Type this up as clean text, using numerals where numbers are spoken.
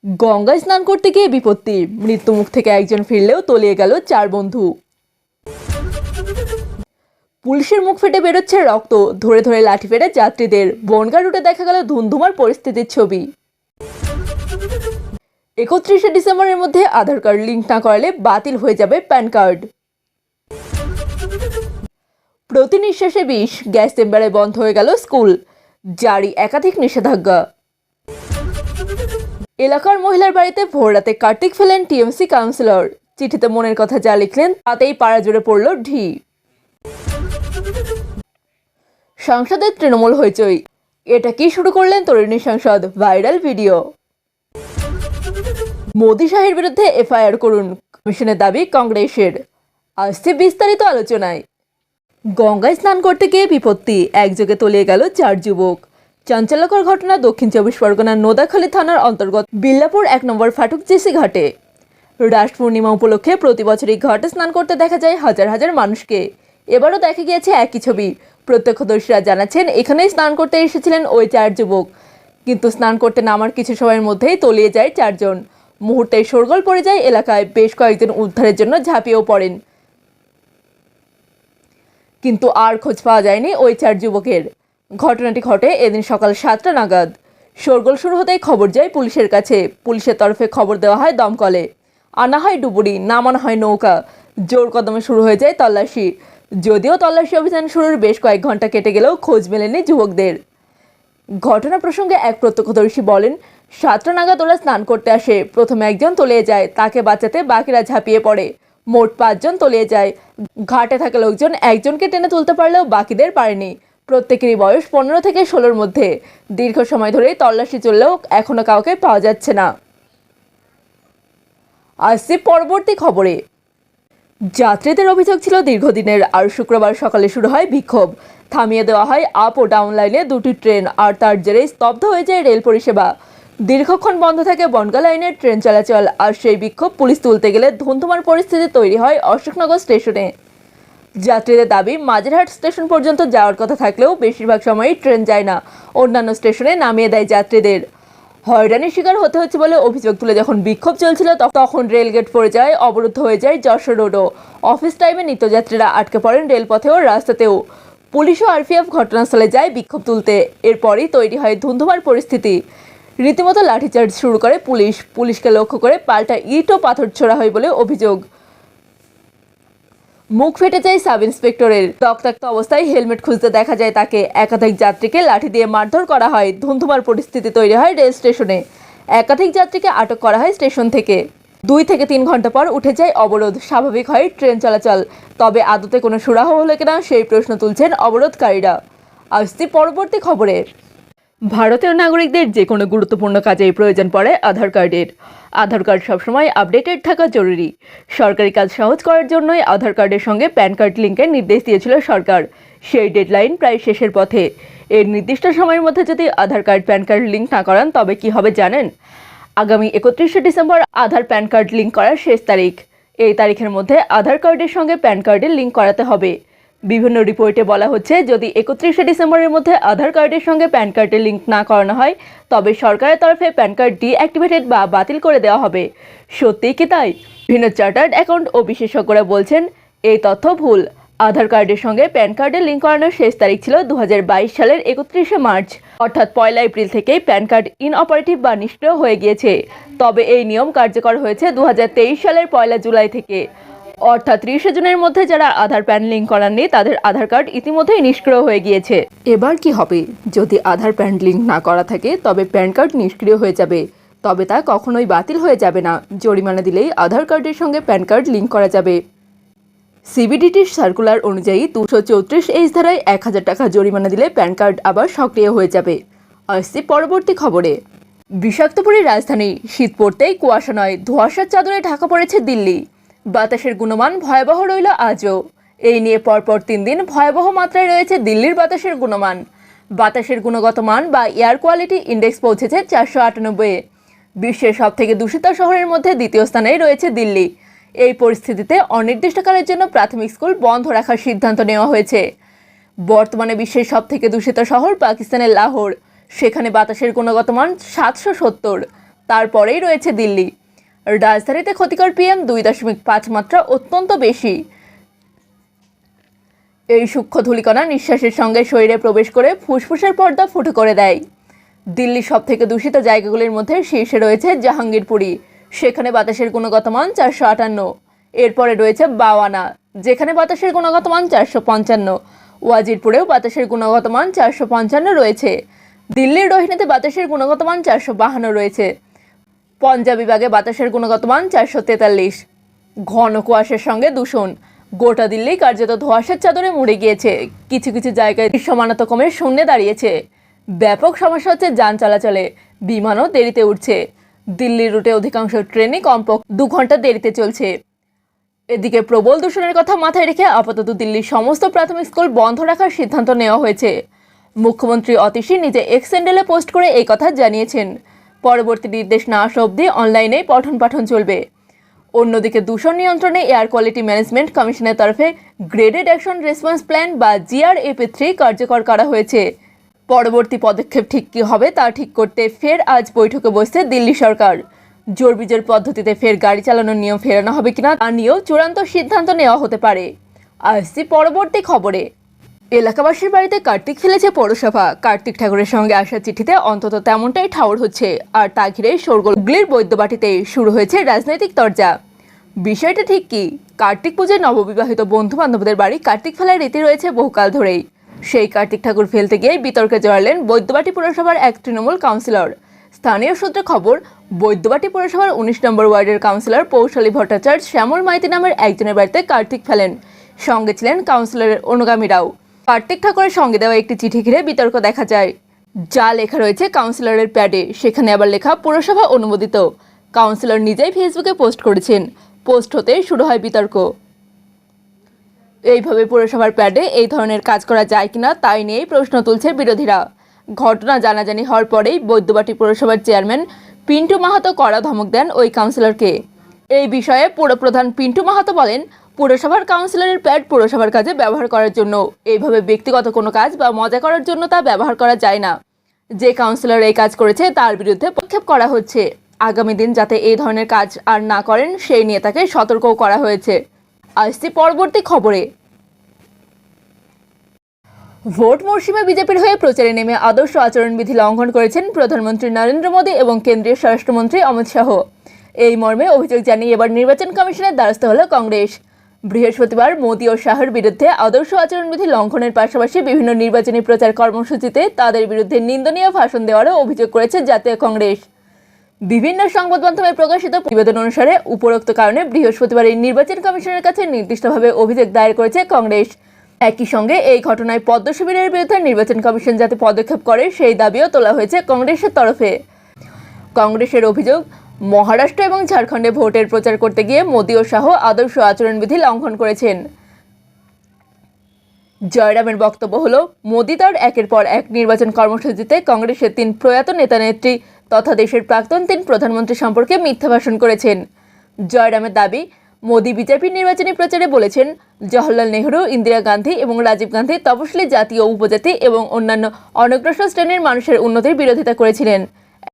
গঙ্গায় স্নান করতে গিয়ে বিপত্তি, মৃত্যুমুখ থেকে একজন ফিরলেও তলিয়ে গেল 4 বন্ধু। পুলিশের মুখ ফেটে বেরোচ্ছে রক্ত, ধরে ধরে লাঠি ফেলে যাত্রীদের। বনগাঁ রুটে দেখা গেল ধুন্ধুমার পরিস্থিতির ছবি। 31শে ডিসেম্বরের মধ্যে আধার কার্ড লিঙ্ক না করালে বাতিল হয়ে যাবে প্যান কার্ড। প্রতি নিঃশ্বাসে বিষ, গ্যাস চেম্বারে বন্ধ হয়ে গেল স্কুল, জারি একাধিক নিষেধাজ্ঞা। এলাকার মহিলার বাড়িতে ভোররাতে কার্তিক ফেলেন টিএমসি কাউন্সিলর, চিঠিতে মনের কথা যা লিখলেন তাতেই পাড়া জুড়ে পড়ল ঢি। সংসদের তৃণমূল হইচই, এটা কি শুরু করলেন তরুণী সাংসদ, ভাইরাল ভিডিও। মোদি শাহের বিরুদ্ধে এফআইআর করুন, কমিশনের দাবি কংগ্রেসের। আসছে বিস্তারিত আলোচনায়। গঙ্গায় স্নান করতে গিয়ে বিপত্তি, একযোগে তলিয়ে গেল 4 যুবক। চাঞ্চল্যকর ঘটনা দক্ষিণ 24 পরগনার নোদাখালী থানার অন্তর্গত বিল্লাপুর 1 নম্বর ফাটক জেসি ঘাটে। রাস পূর্ণিমা উপলক্ষে প্রতি বছরই ঘাটে স্নান করতে দেখা যায় হাজার হাজার মানুষকে। এবারও দেখা গিয়েছে একই ছবি। প্রত্যক্ষদর্শীরা জানাচ্ছেন এখানেই স্নান করতে এসেছিলেন ওই 4 যুবক, কিন্তু স্নান করতে নামার কিছু সময়ের মধ্যেই তলিয়ে যায় 4 জন। মুহূর্তেই শোরগোল পড়ে যায় এলাকায়, বেশ কয়েকজন উদ্ধারের জন্য ঝাঁপিয়েও পড়েন, কিন্তু আর খোঁজ পাওয়া যায়নি ওই 4 যুবকের। ঘটনাটি ঘটে এদিন সকাল 7টা নাগাদ। শোরগোল শুরু হতেই খবর যায় পুলিশের কাছে। পুলিশের তরফে খবর দেওয়া হয় দমকলে, আনা হয় ডুবুরি, নামানো হয় নৌকা। জোর কদমে শুরু হয়ে যায় তল্লাশি। যদিও তল্লাশি অভিযান শুরুর বেশ কয়েক ঘন্টা কেটে গেলেও খোঁজ মেলেনি যুবকদের। ঘটনা প্রসঙ্গে এক প্রত্যক্ষদর্শী বলেন, 7টা নাগাদ ওরা স্নান করতে আসে। প্রথমে একজন তলিয়ে যায়, তাকে বাঁচাতে বাকিরা ঝাঁপিয়ে পড়ে। মোট 5 জন তলিয়ে যায়। ঘাটে থাকা লোকজন একজনকে টেনে তুলতে পারলেও বাকিদের পারেনি। প্রত্যেকেরই বয়স 15 থেকে 16-র মধ্যে। দীর্ঘ সময় ধরে তল্লাশি চললেও এখনো কাউকে পাওয়া যাচ্ছে না। আসছে পরবর্তী খবরে। যাত্রীদের অভিযোগ ছিল দীর্ঘদিনের, আর শুক্রবার সকালে শুরু হয় বিক্ষোভ। থামিয়ে দেওয়া হয় আপ ও ডাউন লাইনে 2টি ট্রেন, আর তার জেরেই স্তব্ধ হয়ে যায় রেল পরিষেবা। দীর্ঘক্ষণ বন্ধ থাকে বনগাঁ লাইনের ট্রেন চলাচল। আর সেই বিক্ষোভ পুলিশ তুলতে গেলে ধুন্ধুমার পরিস্থিতি তৈরি হয় অশোকনগর স্টেশনে। যাত্রীদের দাবি, মাঝেরহাট স্টেশন পর্যন্ত যাওয়ার কথা থাকলেও বেশিরভাগ সময়ই ট্রেন যায় না, অন্যান্য স্টেশনে নামিয়ে দেয় যাত্রীদের। হয়রানির শিকার হতে হচ্ছে বলে অভিযোগ তুলে যখন বিক্ষোভ চলছিল তখন রেলগেট পড়ে যায়, অবরুদ্ধ হয়ে যায় যশোর রোডও। অফিস টাইমে নিত্যযাত্রীরা আটকে পড়েন রেলপথেও রাস্তাতেও। পুলিশ ও আরপিএফ ঘটনাস্থলে যায় বিক্ষোভ তুলতে। এরপরই তৈরি হয় ধুন্ধুমার পরিস্থিতি। রীতিমতো লাঠিচার্জ শুরু করে পুলিশ। পুলিশকে লক্ষ্য করে পাল্টা ইট ও পাথর ছোড়া হয় বলে অভিযোগ। মুখ ফেটে যায় সাব ইন্সপেক্টরের, রক্তাক্ত অবস্থায় হেলমেট খুঁজতে দেখা যায় তাকে। একাধিক যাত্রীকে লাঠি দিয়ে মারধর করা হয়। ধুন্ধুমার পরিস্থিতি তৈরি হয় রেল স্টেশনে। একাধিক যাত্রীকে আটক করা হয় স্টেশন থেকে। 2 থেকে 3 ঘন্টা পর উঠে যায় অবরোধ, স্বাভাবিক হয় ট্রেন চলাচল। তবে আদতে কোনো সুরাহা হলো কিনা সেই প্রশ্ন তুলছেন অবরোধকারীরা। আসছি পরবর্তী খবরে। ভারতীয় নাগরিকদের যে কোনো গুরুত্বপূর্ণ কাজেই প্রয়োজন পড়ে আধার কার্ডের। আধার কার্ড সবসময় আপডেটেড থাকা জরুরি। সরকারি কাজ সহজ করার জন্যই আধার কার্ডের সঙ্গে প্যান কার্ড লিঙ্কের নির্দেশ দিয়েছিল সরকার। সেই ডেডলাইন প্রায় শেষের পথে। এর নির্দিষ্ট সময়ের মধ্যে যদি আধার কার্ড প্যান কার্ড লিঙ্ক না করান তবে কি হবে জানেন? আগামী 31শে ডিসেম্বর আধার প্যান কার্ড লিঙ্ক করার শেষ তারিখ। এই তারিখের মধ্যে আধার কার্ডের সঙ্গে প্যান কার্ডের লিঙ্ক করাতে হবে। বিভিন্ন রিপোর্টে বলা হচ্ছে, যদি 31শে ডিসেম্বরের মধ্যে আধার কার্ডের সঙ্গে প্যান কার্ডের লিঙ্ক না করানো হয় তবে সরকারের তরফে প্যান কার্ড ডিঅ্যাক্টিভেটেড বা বাতিল করে দেওয়া হবে। সত্যিই কি তাই? বিভিন্ন চার্টার্ড অ্যাকাউন্ট ও বিশেষজ্ঞরা বলছেন এই তথ্য ভুল। আধার কার্ডের সঙ্গে প্যান কার্ডের লিঙ্ক করানোর শেষ তারিখ ছিল 2022 সালের 31শে মার্চ, অর্থাৎ 1 এপ্রিল থেকেই প্যান কার্ড ইনঅপারেটিভ বা নিষ্ক্রিয় হয়ে গিয়েছে। তবে এই নিয়ম কার্যকর হয়েছে 2023 সালের 1 জুলাই থেকে, অর্থাৎ 30 জুনের মধ্যে যারা আধার প্যান লিঙ্ক করাননি তাদের আধার কার্ড ইতিমধ্যেই নিষ্ক্রিয় হয়ে গিয়েছে। এবার কি হবে? যদি আধার প্যান লিঙ্ক না করা থাকে তবে প্যান কার্ড নিষ্ক্রিয় হয়ে যাবে, তবে তা কখনোই বাতিল হয়ে যাবে না। জরিমানা দিলেই আধার কার্ডের সঙ্গে প্যান কার্ড লিঙ্ক করা যাবে। সিবিডিটির সার্কুলার অনুযায়ী 234H ধারায় 1000 টাকা জরিমানা দিলে প্যান কার্ড আবার সক্রিয় হয়ে যাবে। আসছি পরবর্তী খবরে। বিষাক্তপুরীর রাজধানী, শীত পড়তেই কুয়াশা নয়, ধোঁয়াশার চাদরে ঢাকা পড়েছে দিল্লি। বাতাসের গুণমান ভয়াবহ রইল আজও। এই নিয়ে পরপর 3 দিন ভয়াবহ মাত্রায় রয়েছে দিল্লির বাতাসের গুণমান। বাতাসের গুণগত মান বা এয়ার কোয়ালিটি ইন্ডেক্স পৌঁছেছে 498-এ। বিশ্বের সবথেকে দূষিত শহরের মধ্যে দ্বিতীয় স্থানেই রয়েছে দিল্লি। এই পরিস্থিতিতে অনির্দিষ্টকালের জন্য প্রাথমিক স্কুল বন্ধ রাখার সিদ্ধান্ত নেওয়া হয়েছে। বর্তমানে বিশ্বের সবথেকে দূষিত শহর পাকিস্তানের লাহোর। সেখানে বাতাসের গুণগত মান 770। তারপরেই রয়েছে দিল্লি। রাজধানীতে ক্ষতিকর PM 2.5 মাত্রা অত্যন্ত বেশি। এই সূক্ষ্ম ধূলিকণা নিঃশ্বাসের সঙ্গে শরীরে প্রবেশ করে ফুসফুসের পর্দা ফুটো করে দেয়। দিল্লির সবথেকে দূষিত জায়গাগুলির মধ্যে শীর্ষে রয়েছে জাহাঙ্গীরপুরি, সেখানে বাতাসের গুণগত মান 458। এরপরে রয়েছে বাওয়ানা, যেখানে বাতাসের গুণগত মান 455। ওয়াজিরপুরেও বাতাসের গুণগত মান 455 রয়েছে। দিল্লির রোহিণীতে বাতাসের গুণগত মান 452 রয়েছে। পঞ্জাব বিভাগে বাতাসের গুণগত মান 443। ঘন কুয়াশার সঙ্গে দূষণ, গোটা দিল্লি কার্যত ধোঁয়াশার চাদরে মুড়ে গিয়েছে। কিছু কিছু জায়গায় দৃশ্যমানতা কমে শূন্যে দাঁড়িয়েছে। ব্যাপক সমস্যা হচ্ছে যান চলাচলে, বিমানও দেরিতে উঠছে। দিল্লির রুটে অধিকাংশ ট্রেনই কমপক্ষে 2 ঘন্টা দেরিতে চলছে। এদিকে প্রবল দূষণের কথা মাথায় রেখে আপাতত দিল্লির সমস্ত প্রাথমিক স্কুল বন্ধ রাখার সিদ্ধান্ত নেওয়া হয়েছে। মুখ্যমন্ত্রী অতীশী নিজে এক্স হ্যান্ডেলে পোস্ট করে এই কথা জানিয়েছেন। পরবর্তী নির্দেশ না আসা অবধি অনলাইনেই পঠন পাঠন চলবে। অন্যদিকে দূষণ নিয়ন্ত্রণে এয়ার কোয়ালিটি ম্যানেজমেন্ট কমিশনের তরফে গ্রেডেড অ্যাকশন রেসপন্স প্ল্যান বা GRAP3 কার্যকর করা হয়েছে। পরবর্তী পদক্ষেপ ঠিক কী হবে তা ঠিক করতে ফের আজ বৈঠকে বসছে দিল্লি সরকার। জোর বিজোর পদ্ধতিতে ফের গাড়ি চালানোর নিয়ম ফেরানো হবে কিনা তা নিয়েও চূড়ান্ত সিদ্ধান্ত নেওয়া হতে পারে। আসছি পরবর্তী খবরে। এলাকাবাসীর বাড়িতে কার্তিক ফেলেছে পৌরসভা। কার্তিক ঠাকুরের সঙ্গে আসা চিঠিতে অন্তত তেমনটাই ঠাউর হচ্ছে। আর তা ঘিরে শোরগোল। হুগলির বৈদ্যবাটিতে শুরু হয়েছে রাজনৈতিক তরজা। বিষয়টা ঠিক কি? কার্তিক পুজোয় নববিবাহিত বন্ধু বান্ধবদের বাড়ি কার্তিক ফেলার রীতি রয়েছে বহুকাল ধরেই। সেই কার্তিক ঠাকুর ফেলতে গিয়ে বিতর্কে জড়ালেন বৈদ্যবাটি পৌরসভার এক তৃণমূল কাউন্সিলর। স্থানীয় সূত্রে খবর, বৈদ্যবাটি পৌরসভার 19 নম্বর ওয়ার্ডের কাউন্সিলর পৌশালী ভট্টাচার্য শ্যামল মাইতি নামের একজনের বাড়িতে কার্তিক ফেলেন। সঙ্গে ছিলেন কাউন্সিলরের অনুগামীরাও। কার্তিক ঠাকুরের সঙ্গে দেওয়া একটি চিঠি ঘিরে বিতর্ক দেখা যায়। যা লেখা রয়েছে কাউন্সিলরের প্যাডে, সেখানে আবার লেখা পুরসভা অনুমোদিত। কাউন্সিলর নিজেই ফেসবুকে পোস্ট করেছেন। পোস্ট হতেই শুরু হয় বিতর্ক। এইভাবে পুরসভার প্যাডে এই ধরনের কাজ করা যায় কিনা তাই নিয়েই প্রশ্ন তুলছে বিরোধীরা। ঘটনা জানাজানি হওয়ার পরেই বৈদ্যবাটি পুরসভার চেয়ারম্যান পিন্টু মাহাতো কড়া ধমক দেন ওই কাউন্সিলরকে। এই বিষয়ে পুরপ্রধান পিন্টু মাহাতো বলেন, পুরসভার কাউন্সিলরের প্যাড পুরসভার কাজে ব্যবহার করার জন্য, এইভাবে ব্যক্তিগত কোনো কাজ বা মজা করার জন্য তা ব্যবহার করা যায় না। যে কাউন্সিলর এই কাজ করেছে তার বিরুদ্ধে পদক্ষেপ করা হচ্ছে। আগামী দিন যাতে এই ধরনের কাজ আর না করেন সেই নিয়ে তাকে সতর্কও করা হয়েছে। আসছি পরবর্তী খবরে। ভোট মরশুমে বিজেপির হয়ে প্রচারে নেমে আদর্শ আচরণবিধি লঙ্ঘন করেছেন প্রধানমন্ত্রী নরেন্দ্র মোদী এবং কেন্দ্রীয় স্বরাষ্ট্রমন্ত্রী অমিত শাহ। এই মর্মে অভিযোগ জানিয়ে এবার নির্বাচন কমিশনের দ্বারস্থ হল কংগ্রেস। বৃহস্পতিবার মোদী ও শাহের বিরুদ্ধে আদর্শ আচরণবিধি লঙ্ঘনের পাশাপাশি বিভিন্ন নির্বাচনী প্রচার কর্মসূচিতে তাদের বিরুদ্ধে নিন্দনীয় ভাষণ দেওয়ারও অভিযোগ করেছে জাতীয় কংগ্রেস। বিভিন্ন সংবাদ মাধ্যমে প্রকাশিত প্রতিবেদন অনুসারে উপরোক্ত কারণে বৃহস্পতিবার এই নির্বাচন কমিশনের কাছে নির্দিষ্টভাবে অভিযোগ দায়ের করেছে কংগ্রেস। একই সঙ্গে এই ঘটনায় পদ্ম শিবিরের বিরুদ্ধে নির্বাচন কমিশন যাতে পদক্ষেপ করে সেই দাবিও তোলা হয়েছে কংগ্রেসের তরফে। কংগ্রেসের অভিযোগ, মহারাষ্ট্র এবং ঝাড়খণ্ডে ভোটের প্রচার করতে গিয়ে মোদী ও শাহ আদর্শ আচরণবিধি লঙ্ঘন করেছেন। জয়রামের বক্তব্য হলো, মোদী তার একের পর এক নির্বাচন কর্মসূচিতে কংগ্রেসের 3 প্রয়াত নেতা নেত্রী তথা দেশের প্রাক্তন 3 প্রধানমন্ত্রী সম্পর্কে মিথ্যা ভাষণ করেছেন। জয়রামের দাবি, মোদী বিজেপির নির্বাচনী প্রচারে বলেছেন, জওহরলাল নেহরু, ইন্দিরা গান্ধী এবং রাজীব গান্ধী তপশিলি জাতি ও উপজাতি এবং অন্যান্য অনগ্রসর শ্রেণীর মানুষের উন্নতির বিরোধিতা করেছিলেন।